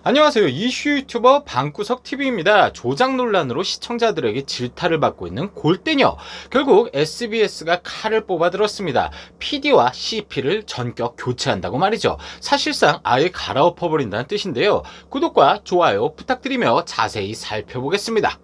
안녕하세요. 이슈 유튜버 방구석TV입니다. 조작 논란으로 시청자들에게 질타를 받고 있는 골대녀. 결국 SBS가 칼을 뽑아들었습니다. PD와 CP를 전격 교체한다고 말이죠. 사실상 아예 갈아엎어버린다는 뜻인데요. 구독과 좋아요 부탁드리며 자세히 살펴보겠습니다.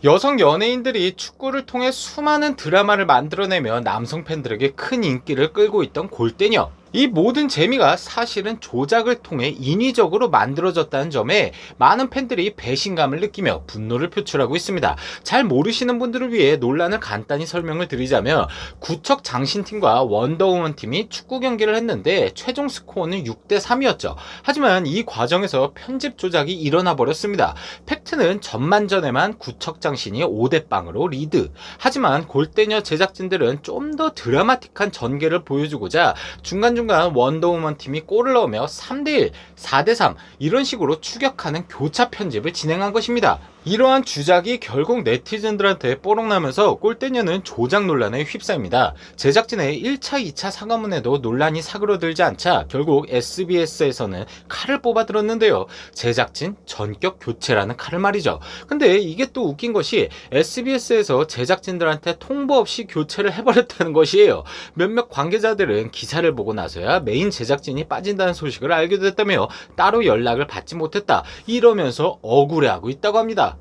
여성 연예인들이 축구를 통해 수많은 드라마를 만들어내며 남성 팬들에게 큰 인기를 끌고 있던 골대녀. 이 모든 재미가 사실은 조작을 통해 인위적으로 만들어졌다는 점에 많은 팬들이 배신감을 느끼며 분노를 표출하고 있습니다. 잘 모르시는 분들을 위해 논란을 간단히 설명을 드리자면, 구척 장신팀과 원더우먼 팀이 축구 경기를 했는데 최종 스코어는 6대3이었죠. 하지만 이 과정에서 편집 조작이 일어나 버렸습니다. 팩트는 전반전에만 구척 장신이 5대0으로 리드. 하지만 골대녀 제작진들은 좀 더 드라마틱한 전개를 보여주고자 중간중간 원더우먼 팀이 골을 넣으며 3대1, 4대3 이런 식으로 추격하는 교차 편집을 진행한 것입니다. 이러한 주작이 결국 네티즌들한테 뽀록나면서 골대녀는 조작 논란에 휩싸입니다. 제작진의 1차, 2차 사과문에도 논란이 사그러들지 않자 결국 SBS에서는 칼을 뽑아들었는데요. 제작진 전격 교체라는 칼을 말이죠. 근데 이게 또 웃긴 것이 SBS에서 제작진들한테 통보 없이 교체를 해버렸다는 것이에요. 몇몇 관계자들은 기사를 보고 나서야 메인 제작진이 빠진다는 소식을 알게 됐다며 따로 연락을 받지 못했다 이러면서 억울해하고 있다고 합니다.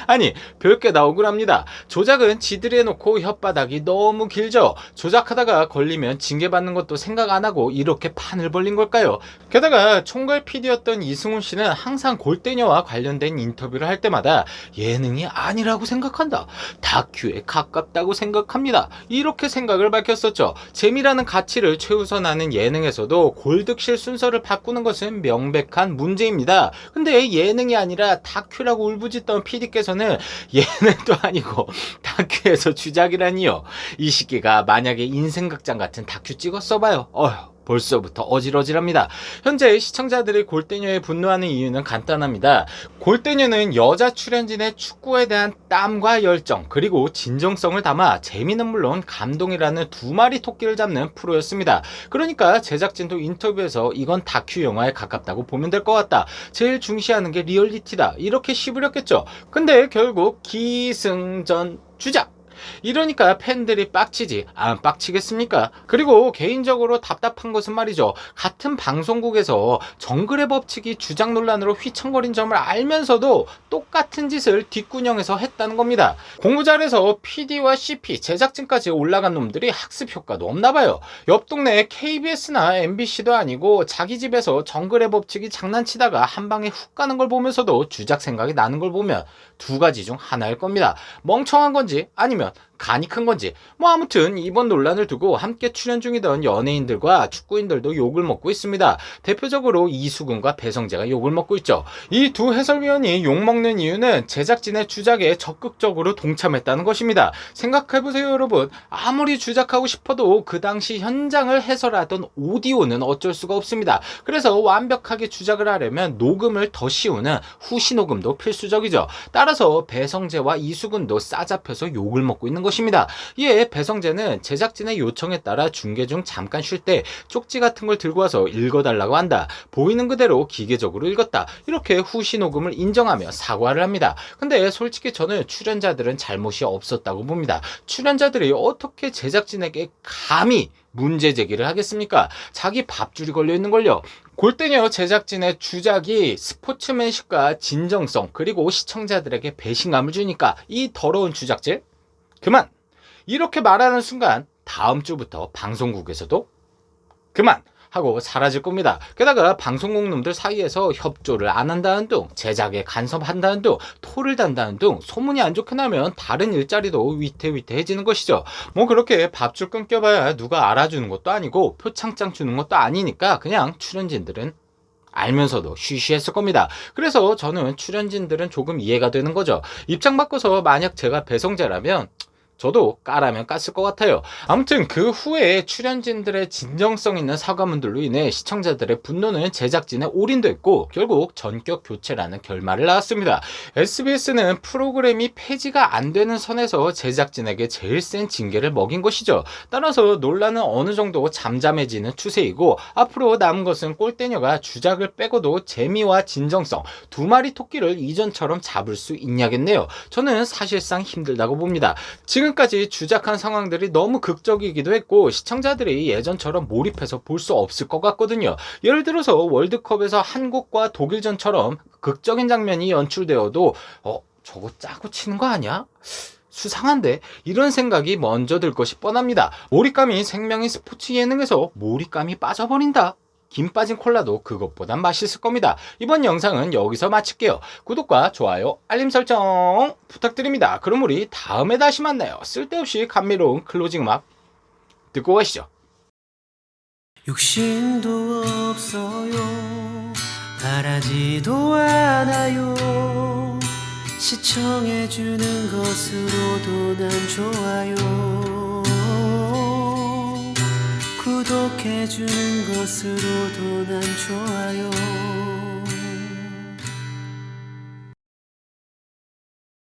아니, 별게 다 억울합니다. 조작은 지들이 해놓고 혓바닥이 너무 길죠. 조작하다가 걸리면 징계받는 것도 생각 안 하고 이렇게 판을 벌린 걸까요? 게다가 총괄 PD였던 이승훈 씨는 항상 골대녀와 관련된 인터뷰를 할 때마다 예능이 아니라고 생각한다, 다큐에 가깝다고 생각합니다, 이렇게 생각을 밝혔었죠. 재미라는 가치를 최우선하는 예능에서도 골득실 순서를 바꾸는 것은 명백한 문제입니다. 근데 예능이 아니라 다큐라고 울부짖던 PD께서는 예능도 아니고 다큐에서 주작이라니요. 이 시기가 만약에 인생극장 같은 다큐 찍었어봐요. 벌써부터 어질어질합니다. 현재 시청자들이 골대녀에 분노하는 이유는 간단합니다. 골대녀는 여자 출연진의 축구에 대한 땀과 열정 그리고 진정성을 담아 재미는 물론 감동이라는 두 마리 토끼를 잡는 프로였습니다. 그러니까 제작진도 인터뷰에서 이건 다큐 영화에 가깝다고 보면 될 것 같다, 제일 중시하는 게 리얼리티다, 이렇게 씹으렸겠죠. 근데 결국 기승전 주작, 이러니까 팬들이 빡치지 안 빡치겠습니까? 그리고 개인적으로 답답한 것은 말이죠, 같은 방송국에서 정글의 법칙이 주작 논란으로 휘청거린 점을 알면서도 똑같은 짓을 뒷구녕에서 했다는 겁니다. 공부 잘해서 PD와 CP, 제작진까지 올라간 놈들이 학습 효과도 없나봐요. 옆 동네 KBS나 MBC도 아니고 자기 집에서 정글의 법칙이 장난치다가 한 방에 훅 가는 걸 보면서도 주작 생각이 나는 걸 보면 두 가지 중 하나일 겁니다. 멍청한 건지 아니면 간이 큰 건지. 아무튼 이번 논란을 두고 함께 출연 중이던 연예인들과 축구인들도 욕을 먹고 있습니다. 대표적으로 이수근과 배성재가 욕을 먹고 있죠. 이 두 해설위원이 욕먹는 이유는 제작진의 주작에 적극적으로 동참했다는 것입니다. 생각해보세요 여러분, 아무리 주작하고 싶어도 그 당시 현장을 해설하던 오디오는 어쩔 수가 없습니다. 그래서 완벽하게 주작을 하려면 녹음을 더 씌우는 후시 녹음도 필수적이죠. 따라서 배성재와 이수근도 싸잡혀서 욕을 먹고 있는 것입니다. 이에 배성재는 제작진의 요청에 따라 중계 중 잠깐 쉴 때 쪽지 같은 걸 들고 와서 읽어달라고 한다, 보이는 그대로 기계적으로 읽었다, 이렇게 후시 녹음을 인정하며 사과를 합니다. 근데 솔직히 저는 출연자들은 잘못이 없었다고 봅니다. 출연자들이 어떻게 제작진에게 감히 문제 제기를 하겠습니까? 자기 밥줄이 걸려 있는걸요. 골대녀 제작진의 주작이 스포츠맨십과 진정성 그리고 시청자들에게 배신감을 주니까 이 더러운 주작질 그만! 이렇게 말하는 순간 다음 주부터 방송국에서도 그만! 하고 사라질 겁니다. 게다가 방송국 놈들 사이에서 협조를 안 한다는 둥, 제작에 간섭한다는 둥, 토를 단다는 둥, 소문이 안 좋게 나면 다른 일자리도 위태위태해지는 것이죠. 그렇게 밥줄 끊겨봐야 누가 알아주는 것도 아니고 표창장 주는 것도 아니니까 그냥 출연진들은 알면서도 쉬쉬했을 겁니다. 그래서 저는 출연진들은 조금 이해가 되는 거죠. 입장 바꿔서 만약 제가 배성재라면 저도 까라면 깠을 것 같아요. 아무튼 그 후에 출연진들의 진정성 있는 사과문들로 인해 시청자들의 분노는 제작진에 올인됐고 결국 전격 교체라는 결말을 낳았습니다. SBS는 프로그램이 폐지가 안 되는 선에서 제작진에게 제일 센 징계를 먹인 것이죠. 따라서 논란은 어느 정도 잠잠해지는 추세이고 앞으로 남은 것은 꼴대녀가 주작을 빼고도 재미와 진정성 두 마리 토끼를 이전처럼 잡을 수 있냐겠네요. 저는 사실상 힘들다고 봅니다. 지금까지 주작한 상황들이 너무 극적이기도 했고 시청자들이 예전처럼 몰입해서 볼 수 없을 것 같거든요. 예를 들어서 월드컵에서 한국과 독일전처럼 극적인 장면이 연출되어도 저거 짜고 치는 거 아니야? 수상한데? 이런 생각이 먼저 들 것이 뻔합니다. 몰입감이 생명인 스포츠 예능에서 몰입감이 빠져버린다? 김 빠진 콜라도 그것보단 맛있을 겁니다. 이번 영상은 여기서 마칠게요. 구독과 좋아요, 알림 설정 부탁드립니다. 그럼 우리 다음에 다시 만나요. 쓸데없이 감미로운 클로징 음악 듣고 가시죠. 욕심도 없어요. 바라지도 않아요. 시청해주는 것으로도 난 좋아요. 구독해주는 것으로도 난 좋아요.